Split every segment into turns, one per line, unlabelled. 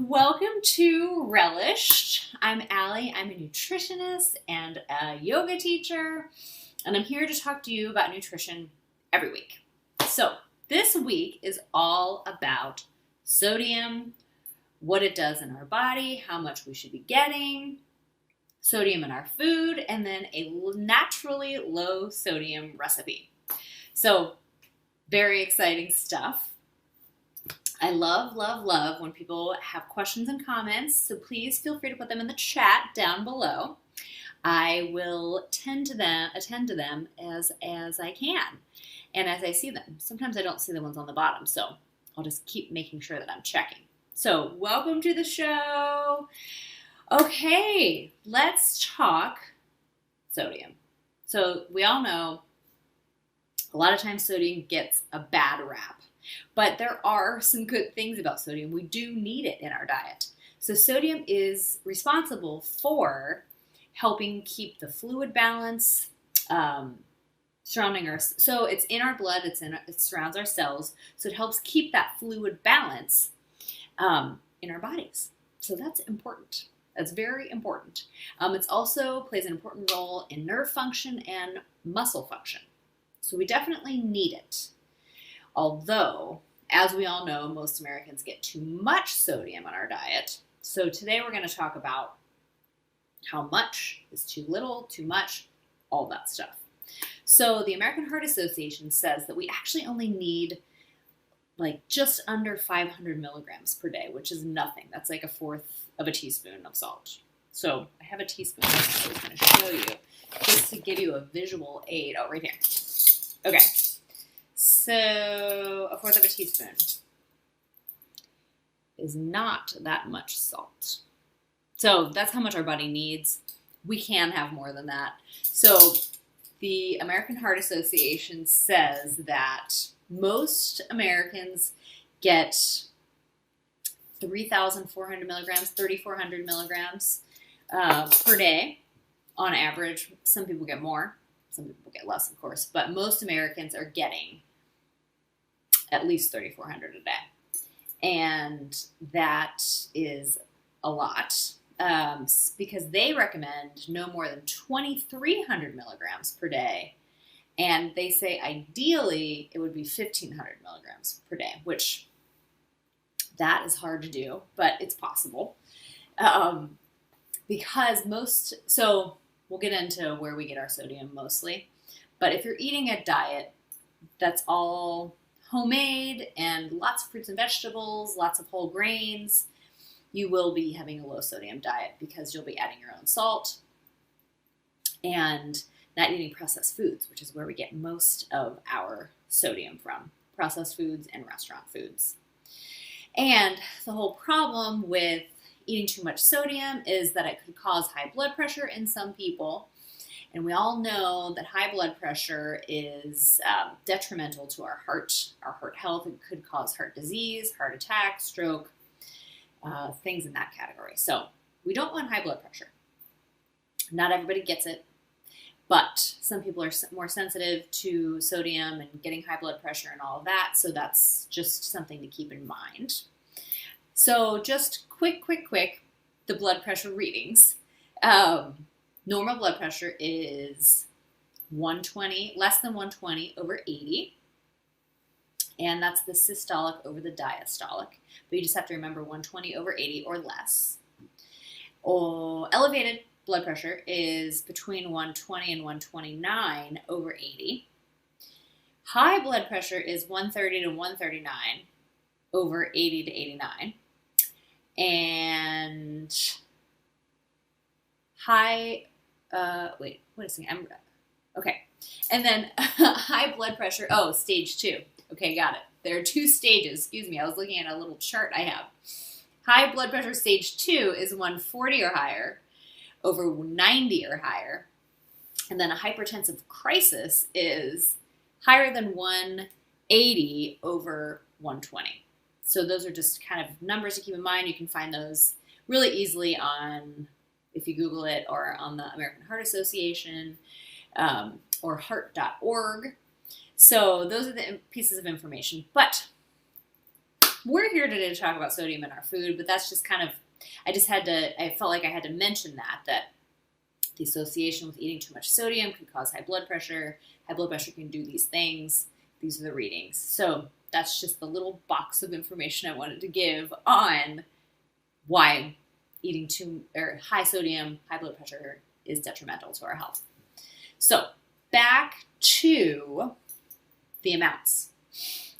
Welcome to Relished. I'm Alli. I'm a nutritionist and a yoga teacher, and I'm here to talk to you about nutrition every week. So this week is all about sodium, what it does in our body, how much we should be getting, sodium in our food, and then a naturally low sodium recipe. So very exciting stuff. I love when people have questions and comments, so please feel free to put them in the chat down below. I will attend to them as I can and as I see them. Sometimes I don't see the ones on the bottom, so I'll just keep making sure that I'm checking. So welcome to the show. Okay, let's talk sodium. So we all know a lot of times sodium gets a bad rap. But there are some good things about sodium. We do need it in our diet. So sodium is responsible for helping keep the fluid balance surrounding us. So it's in our blood. It surrounds our cells. So it helps keep that fluid balance in our bodies. So that's important. That's very important. It also plays an important role in nerve function and muscle function. So we definitely need it. Although, as we all know, most Americans get too much sodium in our diet. So today we're going to talk about how much is too little, too much, all that stuff. So the American Heart Association says that we actually only need like just under 500 milligrams per day, which is nothing. That's like a fourth of a teaspoon of salt. So I have a teaspoon I was going to show you just to give you a visual aid. Oh, right here. Okay. So a fourth of a teaspoon is not that much salt. So that's how much our body needs. We can have more than that. So the American Heart Association says that most Americans get 3,400 milligrams, 3,400 milligrams per day on average. Some people get more. Some people get less, of course. But most Americans are getting at least 3,400 a day. And that is a lot because they recommend no more than 2,300 milligrams per day. And they say ideally it would be 1,500 milligrams per day, which that is hard to do, but it's possible. So we'll get into where we get our sodium mostly. But if you're eating a diet that's all homemade and lots of fruits and vegetables, lots of whole grains, you will be having a low sodium diet because you'll be adding your own salt and not eating processed foods, which is where we get most of our sodium from, processed foods and restaurant foods. And the whole problem with eating too much sodium is that it could cause high blood pressure in some people. And we all know that high blood pressure is detrimental to our heart health. It could cause heart disease, heart attack, stroke, things in that category. So we don't want high blood pressure. Not everybody gets it, but some people are more sensitive to sodium and getting high blood pressure and all of that. So that's just something to keep in mind. So just quick, the blood pressure readings. Normal blood pressure is 120, less than 120 over 80. And that's the systolic over the diastolic. But you just have to remember 120 over 80 or less. Elevated blood pressure is between 120 and 129 over 80. High blood pressure is 130 to 139 over 80 to 89. And wait a second. Okay. And then high blood pressure, stage 2. Okay, got it. There are 2 stages. Excuse me, I was looking at a little chart I have. High blood pressure stage 2 is 140 or higher over 90 or higher. And then a hypertensive crisis is higher than 180 over 120. So those are just kind of numbers to keep in mind. You can find those really easily if you Google it, or on the American Heart Association or heart.org. So those are the pieces of information. But we're here today to talk about sodium in our food, but that's just kind of, I felt like I had to mention that the association with eating too much sodium can cause high blood pressure. High blood pressure can do these things. These are the readings. So that's just the little box of information I wanted to give on why eating high sodium, high blood pressure is detrimental to our health. So back to the amounts.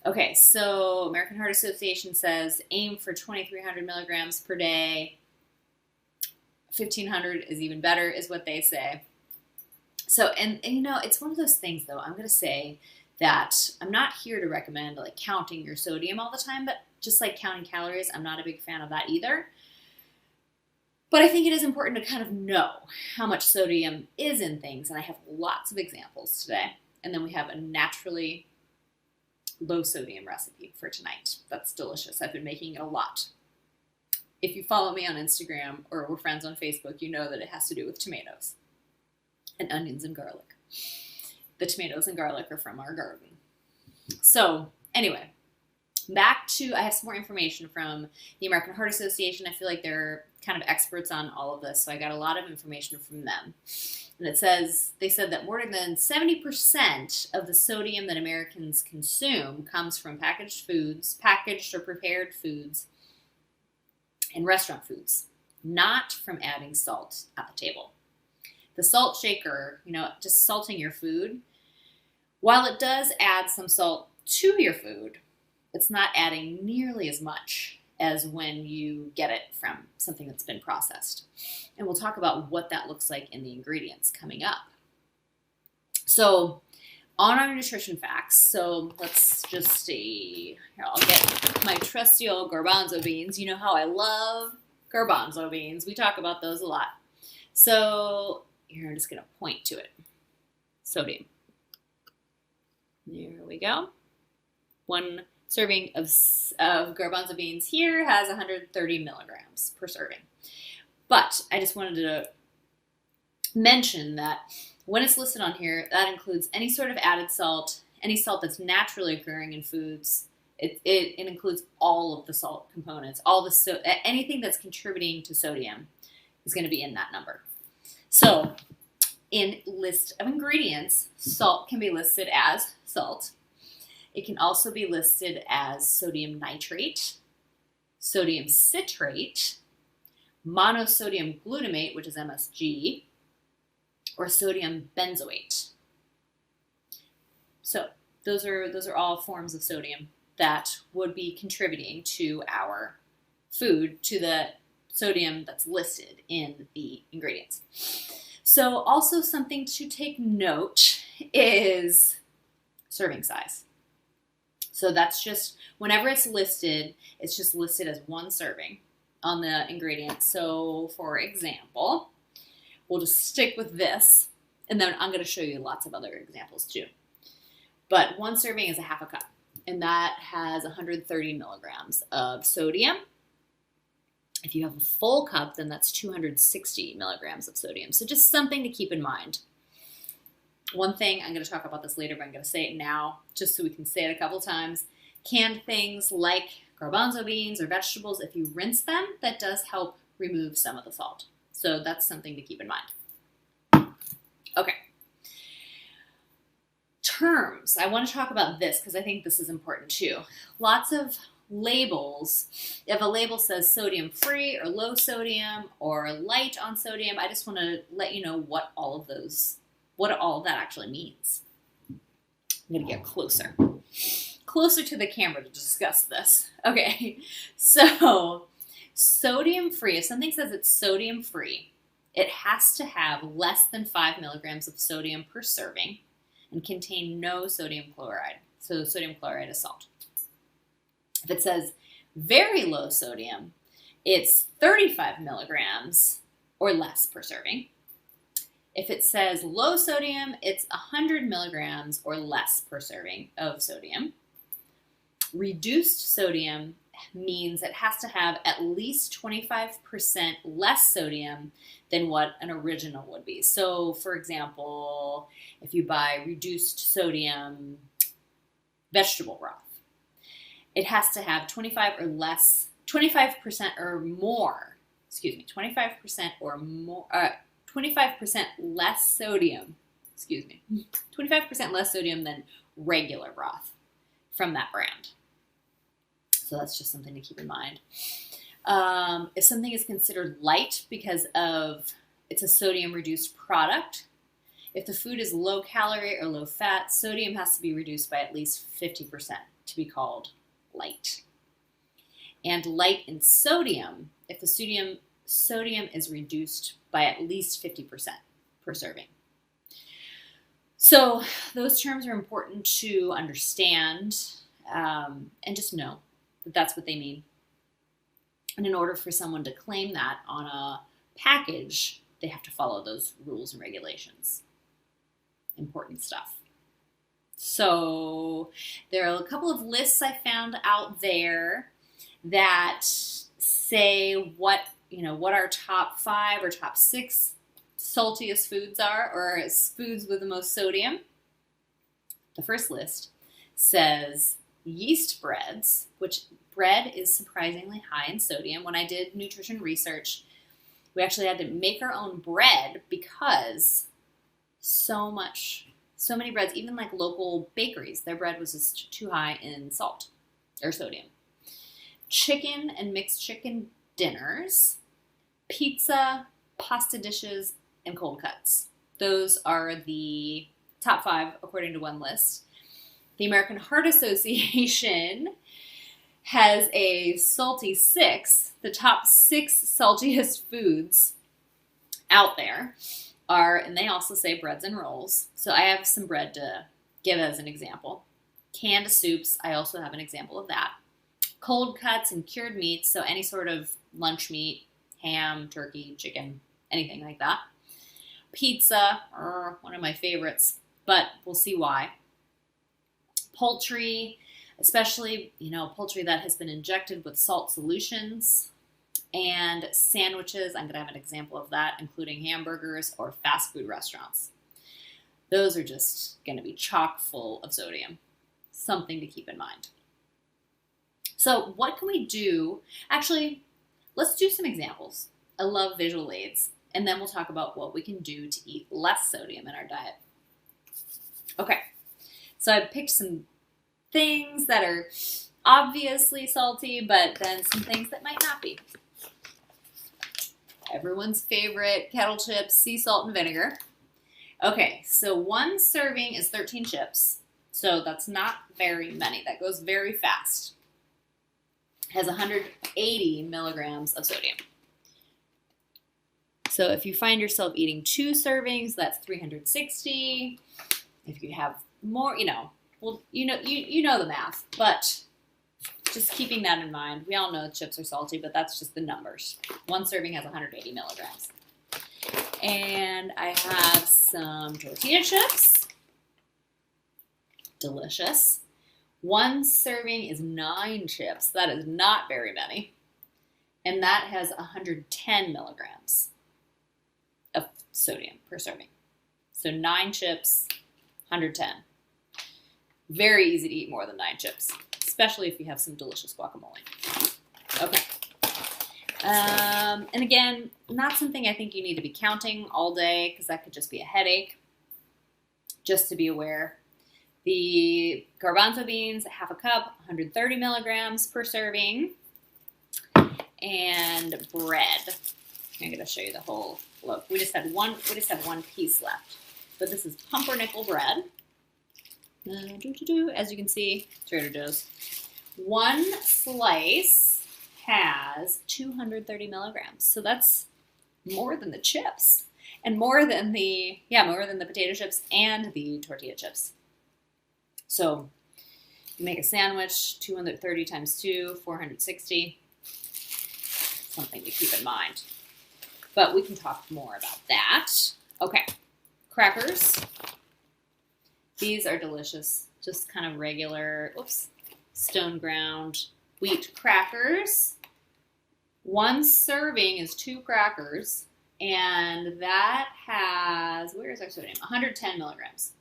Okay, so American Heart Association says aim for 2,300 milligrams per day. 1,500 is even better, is what they say. So, and it's one of those things, though. I'm going to say that I'm not here to recommend like counting your sodium all the time, but just like counting calories, I'm not a big fan of that either. But I think it is important to kind of know how much sodium is in things, and I have lots of examples today. And then we have a naturally low sodium recipe for tonight. That's delicious. I've been making it a lot. If you follow me on Instagram or we're friends on Facebook, you know that it has to do with tomatoes and onions and garlic. The tomatoes and garlic are from our garden. So anyway, I have some more information from the American Heart Association. I feel like they're kind of experts on all of this, so I got a lot of information from them. And they said that more than 70% of the sodium that Americans consume comes from packaged or prepared foods, and restaurant foods, not from adding salt at the table. The salt shaker, just salting your food, while it does add some salt to your food, it's not adding nearly as much as when you get it from something that's been processed. And we'll talk about what that looks like in the ingredients coming up. So on our nutrition facts, so let's just see. Here, I'll get my trusty old garbanzo beans. You know how I love garbanzo beans. We talk about those a lot. So here, I'm just going to point to it. Sodium. There we go. One serving of garbanzo beans here has 130 milligrams per serving. But I just wanted to mention that when it's listed on here, that includes any sort of added salt, any salt that's naturally occurring in foods. It includes all of the salt components, anything that's contributing to sodium is going to be in that number. So in list of ingredients, salt can be listed as salt. It can also be listed as sodium nitrate, sodium citrate, monosodium glutamate, which is MSG, or sodium benzoate. So those are all forms of sodium that would be contributing to our food, to the sodium that's listed in the ingredients. So also something to take note is serving size. So that's just, whenever it's listed, it's just listed as one serving on the ingredient. So for example, we'll just stick with this, and then I'm going to show you lots of other examples too. But one serving is a half a cup, and that has 130 milligrams of sodium. If you have a full cup, then that's 260 milligrams of sodium. So just something to keep in mind. One thing, I'm going to talk about this later, but I'm going to say it now, just so we can say it a couple times. Canned things like garbanzo beans or vegetables, if you rinse them, that does help remove some of the salt. So that's something to keep in mind. Okay. Terms. I want to talk about this because I think this is important too. Lots of labels. If a label says sodium free or low sodium or light on sodium, I just want to let you know what all of that actually means. I'm going to get closer to the camera to discuss this. Okay, so sodium free, if something says it's sodium free, it has to have less than 5 milligrams of sodium per serving and contain no sodium chloride. So sodium chloride is salt. If it says very low sodium, it's 35 milligrams or less per serving. If it says low sodium, it's 100 milligrams or less per serving of sodium. Reduced sodium means it has to have at least 25% less sodium than what an original would be. So, for example, if you buy reduced sodium vegetable broth, it has to have 25% or more, 25% or more, 25% less sodium, 25% less sodium than regular broth from that brand. So that's just something to keep in mind. If something is considered light because of it's a sodium reduced product, if the food is low calorie or low fat, sodium has to be reduced by at least 50% to be called light. And light in sodium, if the sodium is reduced by at least 50% per serving. So those terms are important to understand and just know that that's what they mean. And in order for someone to claim that on a package, they have to follow those rules and regulations. Important stuff. So there are a couple of lists I found out there that say what our top 5 or top 6 saltiest foods are, or foods with the most sodium. The first list says yeast breads, which bread is surprisingly high in sodium. When I did nutrition research, we actually had to make our own bread because so many breads, even like local bakeries, their bread was just too high in salt or sodium. Chicken and mixed chicken dinners, pizza, pasta dishes, and cold cuts. Those are the top 5 according to one list. The American Heart Association has a salty 6. The top 6 saltiest foods out there are, and they also say breads and rolls. So I have some bread to give as an example. Canned soups, I also have an example of that. Cold cuts and cured meats, so any sort of lunch meat, ham, turkey, chicken, anything like that. Pizza, one of my favorites, but we'll see why. Poultry, especially, poultry that has been injected with salt solutions. And sandwiches, I'm going to have an example of that, including hamburgers or fast food restaurants. Those are just going to be chock full of sodium. Something to keep in mind. So what can we do? Actually, let's do some examples. I love visual aids. And then we'll talk about what we can do to eat less sodium in our diet. Okay, so I picked some things that are obviously salty, but then some things that might not be. Everyone's favorite kettle chips, sea salt, and vinegar. Okay, so one serving is 13 chips. So that's not very many. That goes very fast. It has 180 milligrams of sodium. So if you find yourself eating 2 servings, that's 360. If you have more, you know the math, but just keeping that in mind. We all know chips are salty, but that's just the numbers. One serving has 180 milligrams. And I have some tortilla chips. Delicious. One serving is 9 chips. That is not very many. And that has 110 milligrams of sodium per serving. So 9 chips, 110. Very easy to eat more than 9 chips, especially if you have some delicious guacamole. Okay. And again, not something I think you need to be counting all day because that could just be a headache. Just to be aware. The garbanzo beans, half a cup, 130 milligrams per serving. And bread. I'm going to show you the whole loaf. We just have one piece left. But this is pumpernickel bread. As you can see, Trader Joe's. One slice has 230 milligrams. So that's more than the chips. And more than the potato chips and the tortilla chips. So you make a sandwich, 230 times 2, 460. Something to keep in mind. But we can talk more about that. Okay, crackers. These are delicious. Just kind of regular, stone ground wheat crackers. One serving is 2 crackers. And that has, where is our sodium? 110 milligrams.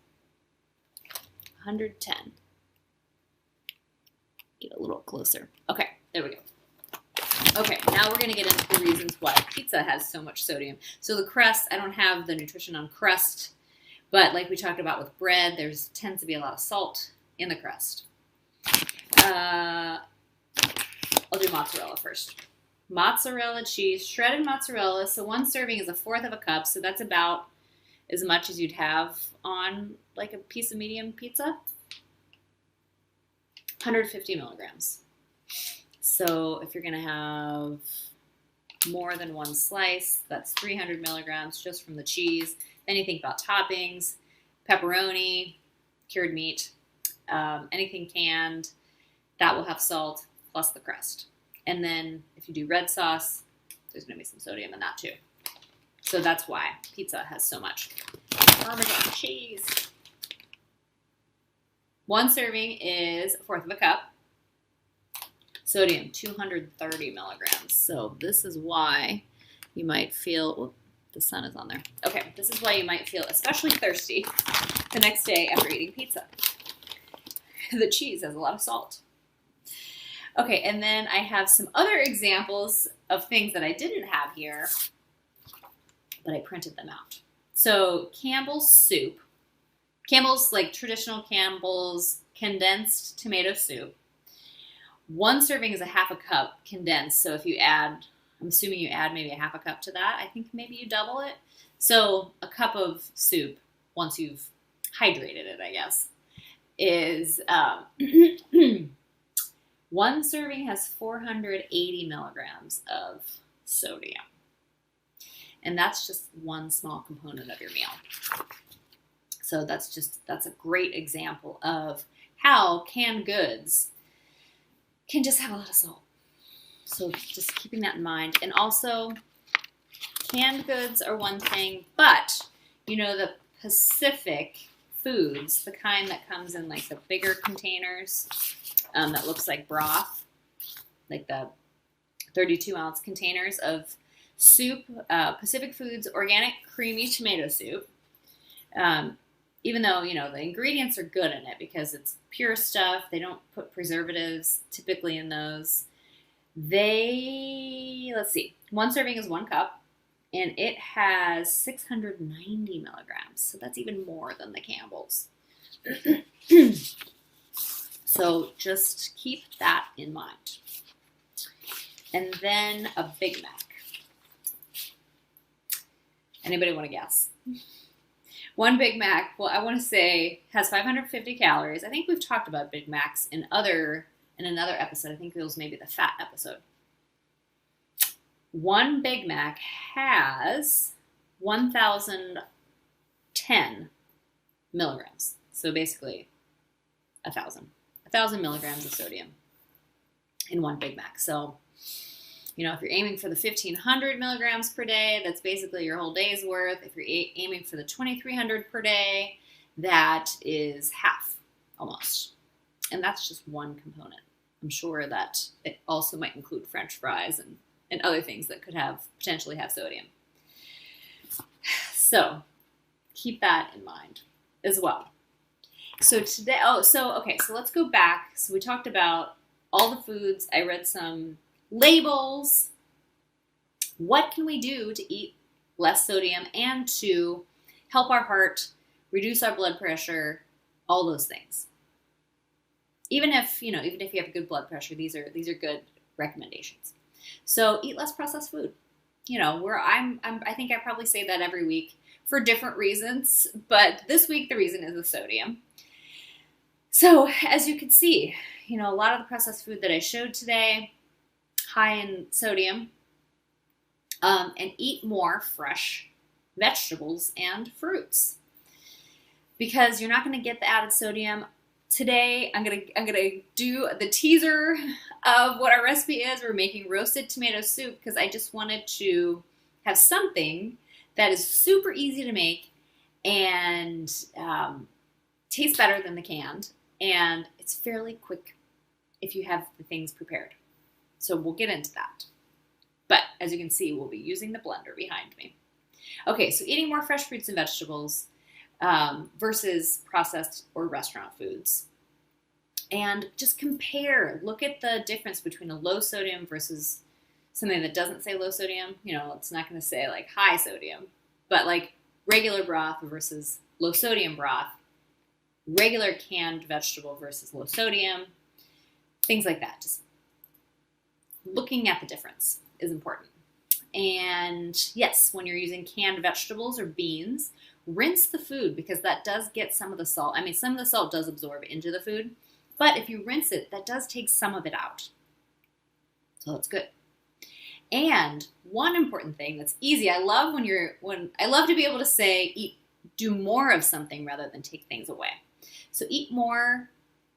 110. Get a little closer. Okay, there we go. Okay, now we're going to get into the reasons why pizza has so much sodium. So the crust, I don't have the nutrition on crust, but like we talked about with bread, there's tends to be a lot of salt in the crust. I'll do mozzarella first. Mozzarella cheese, shredded mozzarella. So one serving is 1/4 of a cup, so that's about as much as you'd have on like a piece of medium pizza. 150 milligrams. So if you're going to have more than one slice, that's 300 milligrams just from the cheese. Then you think about toppings, pepperoni, cured meat, anything canned, that will have salt plus the crust. And then if you do red sauce, there's going to be some sodium in that too. So that's why pizza has so much Parmesan cheese. One serving is 1/4 of a cup. Sodium, 230 milligrams. So this is why you might feel, the sun is on there. Okay, this is why you might feel especially thirsty the next day after eating pizza. The cheese has a lot of salt. Okay, and then I have some other examples of things that I didn't have here, but I printed them out. So Campbell's soup. Campbell's, like traditional Campbell's condensed tomato soup. One serving is 1/2 a cup condensed. So if you add, I'm assuming you add maybe 1/2 a cup to that. I think maybe you double it. So a cup of soup, once you've hydrated it, I guess, is one serving has 480 milligrams of sodium. And that's just one small component of your meal. So that's a great example of how canned goods can just have a lot of salt. So just keeping that in mind. And also, canned goods are one thing, but the Pacific foods, the kind that comes in like the bigger containers, that looks like broth, like the 32-ounce containers of soup, Pacific Foods organic creamy tomato soup. Even though, the ingredients are good in it because it's pure stuff. They don't put preservatives typically in those. Let's see, one serving is 1 cup, and it has 690 milligrams. So that's even more than the Campbell's. So just keep that in mind. And then a Big Mac. Anybody want to guess? One Big Mac, well, I want to say has 550 calories. I think we've talked about Big Macs in another episode. I think it was maybe the fat episode. One Big Mac has 1,010 milligrams. So basically 1,000 milligrams of sodium in one Big Mac. So, if you're aiming for the 1,500 milligrams per day, that's basically your whole day's worth. If you're aiming for the 2,300 per day, that is half, almost. And that's just one component. I'm sure that it also might include French fries and other things that could potentially have sodium. So keep that in mind as well. So today, so let's go back. So we talked about all the foods. I read some labels. What can we do to eat less sodium and to help our heart, reduce our blood pressure, all those things? Even if you have good blood pressure, these are good recommendations. So eat less processed food. I think I probably say that every week for different reasons, but this week the reason is the sodium. So as you can see, a lot of the processed food that I showed today, high in sodium, and eat more fresh vegetables and fruits because you're not going to get the added sodium. Today, I'm gonna do the teaser of what our recipe is. We're making roasted tomato soup because I just wanted to have something that is super easy to make and tastes better than the canned, and it's fairly quick if you have the things prepared. So we'll get into that. But as you can see, we'll be using the blender behind me. Okay, so eating more fresh fruits and vegetables versus processed or restaurant foods. And just compare. Look at the difference between a low sodium versus something that doesn't say low sodium. It's not going to say like high sodium, but like regular broth versus low sodium broth, regular canned vegetable versus low sodium, things like that. Just looking at the difference is important. And yes, when you're using canned vegetables or beans, rinse the food because that does get some of the salt. I mean, some of the salt does absorb into the food, but if you rinse it, that does take some of it out. So that's good. And one important thing that's easy, I love to be able to say do more of something rather than take things away. So eat more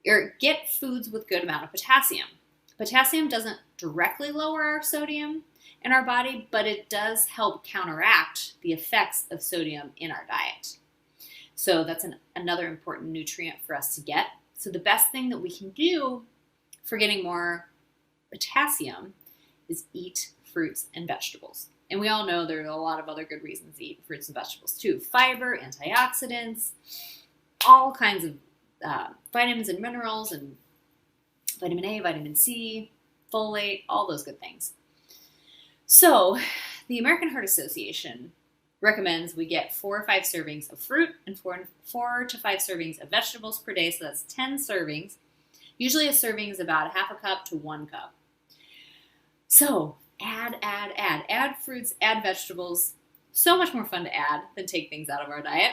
or get foods with good amount of potassium. Potassium doesn't directly lower our sodium in our body, but it does help counteract the effects of sodium in our diet. So that's another important nutrient for us to get. So the best thing that we can do for getting more potassium is eat fruits and vegetables. And we all know there are a lot of other good reasons to eat fruits and vegetables too. Fiber, antioxidants, all kinds of vitamins and minerals, and vitamin A, vitamin C, folate, all those good things. So the American Heart Association recommends we get 4 or 5 servings of fruit and 4 to 5 servings of vegetables per day. So that's 10 servings. Usually a serving is about ½ a cup to 1 cup. So add fruits, add vegetables. So much more fun to add than take things out of our diet.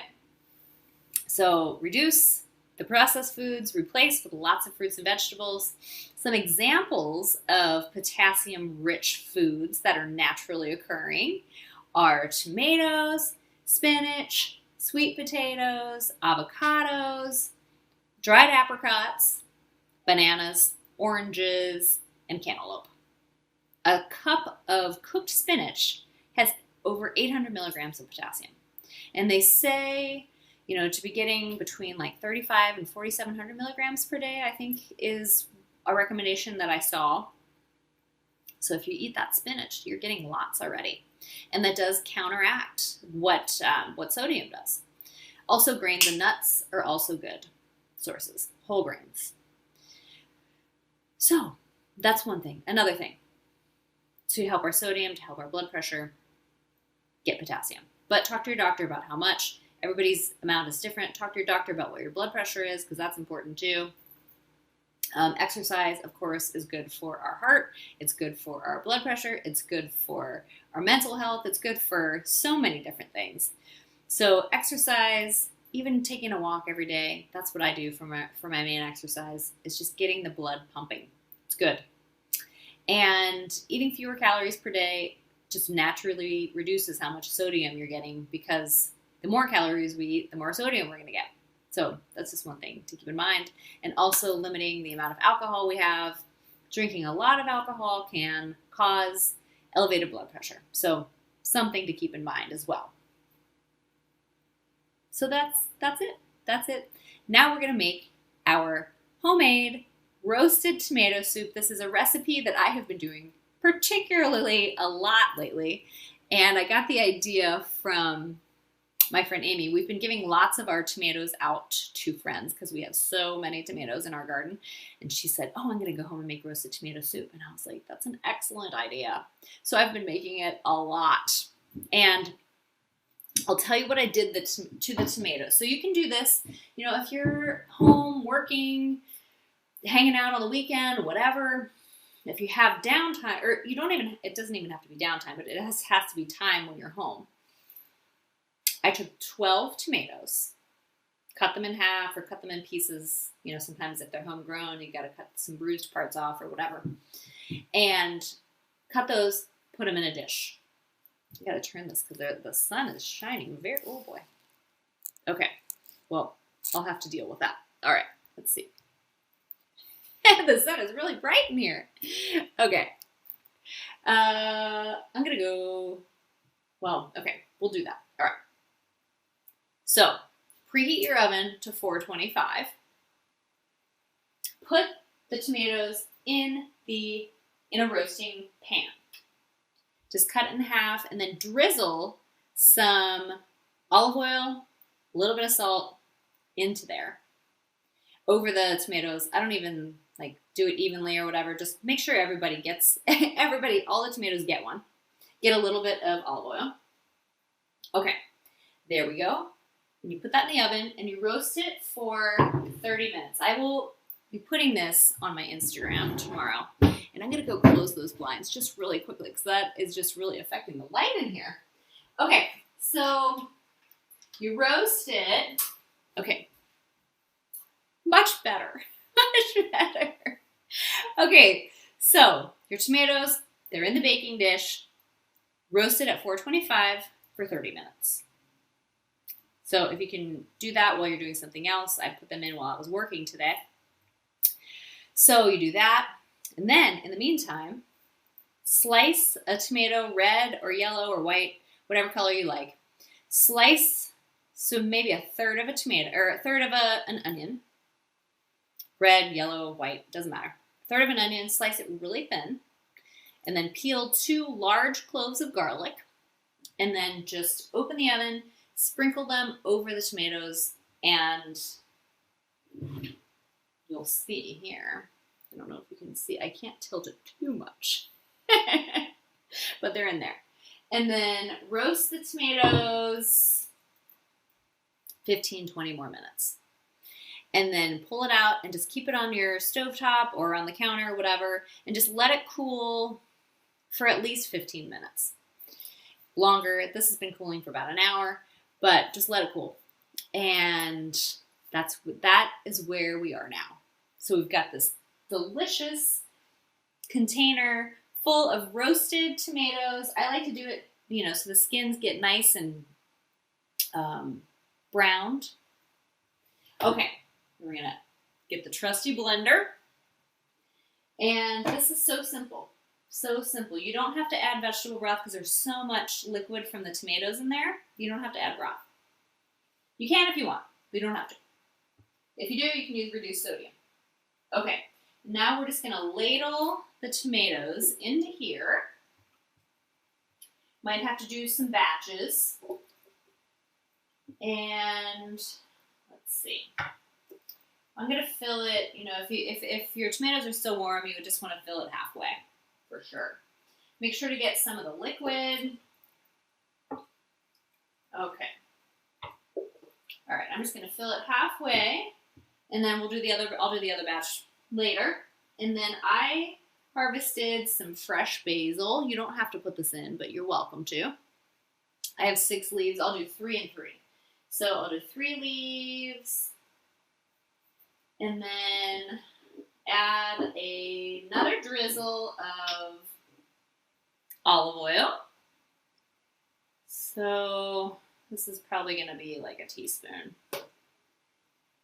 So reduce the processed foods, replace with lots of fruits and vegetables. Some examples of potassium-rich foods that are naturally occurring are tomatoes, spinach, sweet potatoes, avocados, dried apricots, bananas, oranges, and cantaloupe. A cup of cooked spinach has over 800 milligrams of potassium. And they say, to be getting between like 35 and 4,700 milligrams per day, I think is a recommendation that I saw. So if you eat that spinach, you're getting lots already. And that does counteract what sodium does. Also, grains and nuts are also good sources, whole grains. So that's one thing. Another thing, to help our sodium, to help our blood pressure, get potassium. But talk to your doctor about how much. Everybody's amount is different. Talk to your doctor about what your blood pressure is, because that's important too. Exercise, of course, is good for our heart. It's good for our blood pressure. It's good for our mental health. It's good for so many different things. So exercise, even taking a walk every day, that's what I do for my main exercise. It's just getting the blood pumping. It's good. And eating fewer calories per day just naturally reduces how much sodium you're getting, because the more calories we eat, the more sodium we're going to get. So that's just one thing to keep in mind. And also limiting the amount of alcohol we have. Drinking a lot of alcohol can cause elevated blood pressure. So something to keep in mind as well. So that's it. That's it. Now we're going to make our homemade roasted tomato soup. This is a recipe that I have been doing particularly a lot lately. And I got the idea from my friend Amy. We've been giving lots of our tomatoes out to friends because we have so many tomatoes in our garden. And she said, oh, I'm going to go home and make roasted tomato soup. And I was like, that's an excellent idea. So I've been making it a lot. And I'll tell you what I did to the tomatoes. So you can do this, if you're home working, hanging out on the weekend, whatever. If you have downtime, or it doesn't even have to be downtime, but it has to be time when you're home. I took 12 tomatoes, cut them in half or cut them in pieces. Sometimes if they're homegrown, you got to cut some bruised parts off or whatever. And cut those, put them in a dish. I got to turn this because the sun is shining very, oh boy. Okay, well, I'll have to deal with that. All right, let's see. The sun is really bright in here. Okay. I'm going to go, okay, we'll do that. All right. So, preheat your oven to 425. Put the tomatoes in a roasting pan. Just cut it in half and then drizzle some olive oil, a little bit of salt into there. over the tomatoes. I don't even like do it evenly or whatever. Just make sure everybody gets, all the tomatoes get one. Get a little bit of olive oil. Okay, there we go. And you put that in the oven and you roast it for 30 minutes. I will be putting this on my Instagram tomorrow. And I'm going to go close those blinds just really quickly because that is just really affecting the light in here. Okay, so you roast it. Okay, much better. Much better. Okay, so your tomatoes, they're in the baking dish. Roasted at 425 for 30 minutes. So if you can do that while you're doing something else, I put them in while I was working today. So you do that. And then, in the meantime, slice a tomato, red or yellow or white, whatever color you like. Slice, so maybe a third of a tomato, or a third of an onion. Red, yellow, white, doesn't matter. A third of an onion, slice it really thin. And then peel 2 large cloves of garlic. And then just open the oven, sprinkle them over the tomatoes, and you'll see here. I don't know if you can see. I can't tilt it too much. But they're in there. And then roast the tomatoes 15, 20 more minutes. And then pull it out and just keep it on your stovetop or on the counter, whatever, and just let it cool for at least 15 minutes. Longer. This has been cooling for about an hour, but just let it cool. And that is where we are now. So we've got this delicious container full of roasted tomatoes. I like to do it, so the skins get nice and browned. Okay, we're going to get the trusty blender. And this is so simple. So simple. You don't have to add vegetable broth because there's so much liquid from the tomatoes in there. You don't have to add broth. You can if you want, but you don't have to. If you do, you can use reduced sodium. Okay, now we're just going to ladle the tomatoes into here. Might have to do some batches. And let's see. I'm going to fill it, if your tomatoes are still warm, you would just want to fill it halfway. For sure. Make sure to get some of the liquid. Okay. All right, I'm just going to fill it halfway, and then I'll do the other batch later. And then I harvested some fresh basil. You don't have to put this in, but you're welcome to. I have 6 leaves. I'll do 3 and 3. So I'll do 3 leaves, and then add another drizzle of olive oil. So this is probably going to be like a teaspoon.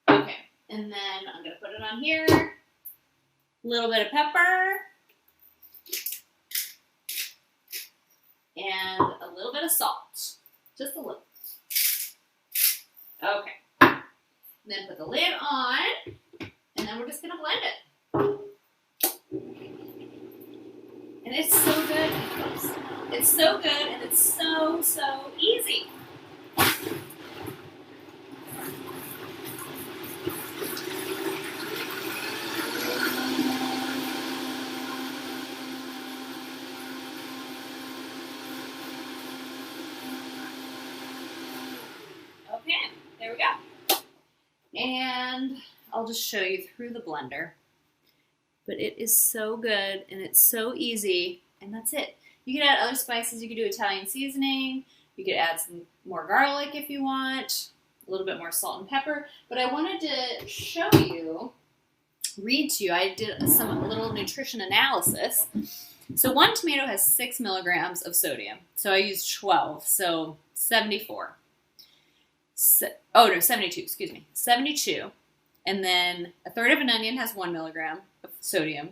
Okay, and then I'm going to put it on here. A little bit of pepper. And a little bit of salt. Just a little. Okay. And then put the lid on. And then we're just going to blend it. And it's so good. It's so good, and it's so, so easy. Okay, there we go. And I'll just show you through the blender. But it is so good, and it's so easy, and that's it. You could add other spices. You could do Italian seasoning. You could add some more garlic if you want, a little bit more salt and pepper. But I wanted to show you, read to you, I did some little nutrition analysis. So 1 tomato has 6 milligrams of sodium. So I used 12, so 74. 72, excuse me, 72. And then a third of an onion has 1 milligram of sodium,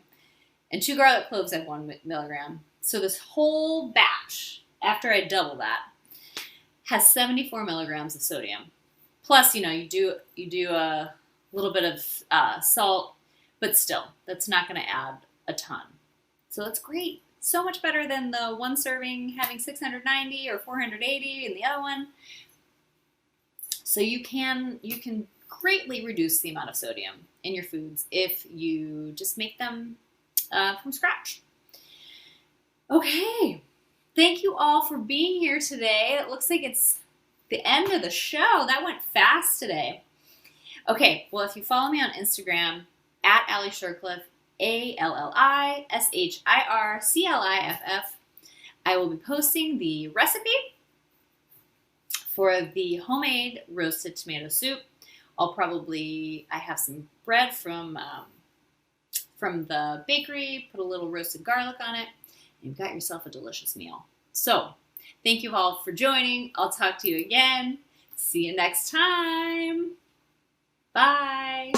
and 2 garlic cloves have 1 milligram. So this whole batch, after I double that, has 74 milligrams of sodium. Plus, you do a little bit of salt, but still, that's not going to add a ton. So that's great. So much better than the one serving having 690 or 480 in the other one. So you can greatly reduce the amount of sodium in your foods if you just make them from scratch. Okay, thank you all for being here today. It looks like it's the end of the show. That went fast today. Okay, well, if you follow me on Instagram, at Alli Shircliff, ALLISHIRCLIFF, I will be posting the recipe for the homemade roasted tomato soup. I have some bread from the bakery, put a little roasted garlic on it, and you've got yourself a delicious meal. So, thank you all for joining. I'll talk to you again. See you next time. Bye.